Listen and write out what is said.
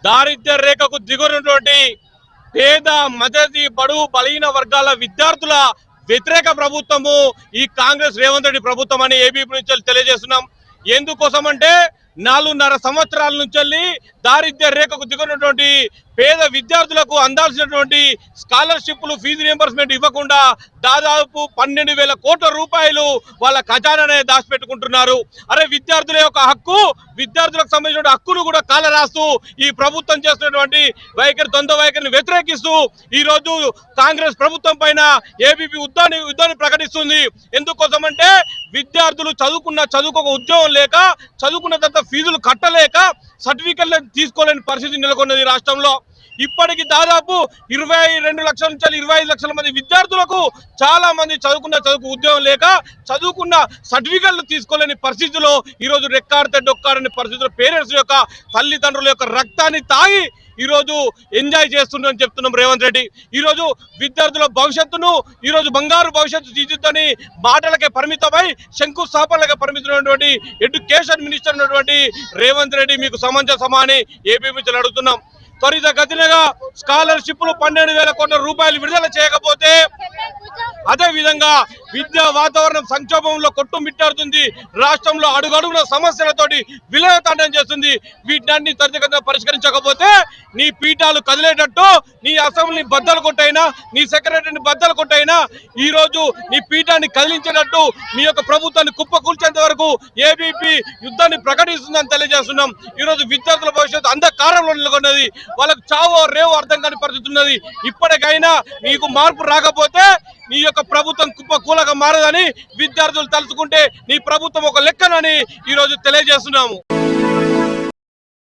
దారిద్ర్య రేఖకు దిగునటువంటి పేద మధ్యతరగతి బడుగు బలహీన వర్గాల విద్యార్థుల వ్యతిరేక ప్రభుత్వము ఈ కాంగ్రెస్ రేవంత్ రెడ్డి ప్రభుత్వం అని ఏబీపీ నుంచి తెలియజేస్తున్నాం. ఎందుకోసం అంటే 4.5 సంవత్సరాల నుంచి దారిద్ర్య రేఖకు దిగునటువంటి పేద విద్యార్థులకు అందాల్సినటువంటి స్కాలర్షిప్లు ఫీజు రియంబర్స్మెంట్ ఇవ్వకుండా దాదాపు 12,000 కోట్ల రూపాయలు వాళ్ళ ఖజానానే దాచిపెట్టుకుంటున్నారు. అరే విద్యార్థుల యొక్క హక్కు, విద్యార్థులకు సంబంధించిన హక్కును కూడా కాల రాస్తూ ఈ ప్రభుత్వం చేస్తున్నటువంటి ద్వంద్వ వైఖరిని వ్యతిరేకిస్తూ ఈ రోజు కాంగ్రెస్ ప్రభుత్వం పైన ఏబీపీ యుద్ధాన్ని ప్రకటిస్తుంది. ఎందుకోసం అంటే విద్యార్థులు చదువుకోక ఉద్యోగం లేక, చదువుకున్న తర్వాత ఫీజులు కట్టలేక సర్టిఫికెట్లు తీసుకోలేని పరిస్థితి నెలకొన్నది రాష్ట్రంలో. ఇప్పటికి దాదాపు 22 లక్షల నుంచి 25 లక్షల మంది విద్యార్థులకు చాలా మంది చదువుకు ఉద్యోగం లేక చదువుకున్న సర్టిఫికెట్లు తీసుకోలేని పరిస్థితిలో ఈరోజు రెక్కాడితే డొక్కాడని పరిస్థితుల్లో పేరెంట్స్ యొక్క తల్లిదండ్రుల యొక్క రక్తాన్ని తాగి ఈరోజు ఎంజాయ్ చేస్తుందని చెప్తున్నాం రేవంత్ రెడ్డి. ఈరోజు విద్యార్థుల భవిష్యత్తును ఈరోజు బంగారు భవిష్యత్తు తీర్చిద్దని మాటలకే పరిమితమై శంకుస్థాపనలకే పరిమితమైనటువంటి ఎడ్యుకేషన్ మినిస్టర్ ఉన్నటువంటి రేవంత్ రెడ్డి మీకు సమంజసమా అని ఏపీ నుంచి అడుగుతున్నాం. త్వరితగతినగా స్కాలర్షిప్లు 12,000 కోట్ల రూపాయలు విడుదల చేయకపోతే అదే విధంగా విద్యా వాతావరణం సంక్షోభంలో కొట్టుమిట్టాడుతుంది. రాష్ట్రంలో అడుగడుగున సమస్యలతోటి విలయతాండం చేస్తుంది. వీటిని త్వరితగతిన పరిష్కరించకపోతే నీ పీఠాలు కదిలేటట్టు, నీ అసెంబ్లీని బద్దలు కొట్టైనా, నీ సెక్రటరీని బద్దలు కొట్టైనా ఈ రోజు నీ పీఠాన్ని కదిలించేటట్టు మీ యొక్క ప్రభుత్వాన్ని కుప్పకూల్చేంత వరకు ఏబీపీ యుద్ధాన్ని ప్రకటిస్తుందని తెలియజేస్తున్నాం. ఈ రోజు విద్యార్థుల భవిష్యత్తు అంధకారంలో నెలకొన్నది. వాళ్ళకు చావో రేవో అర్థం కాని పరిస్థితి ఉన్నది. ఇప్పటికైనా నీకు మార్పు రాకపోతే నీ యొక్క ప్రభుత్వం కుప్పకూలగా మారదని విద్యార్థులు తలుచుకుంటే నీ ప్రభుత్వం ఒక లెక్కనని ఈ రోజు తెలియజేస్తున్నాము.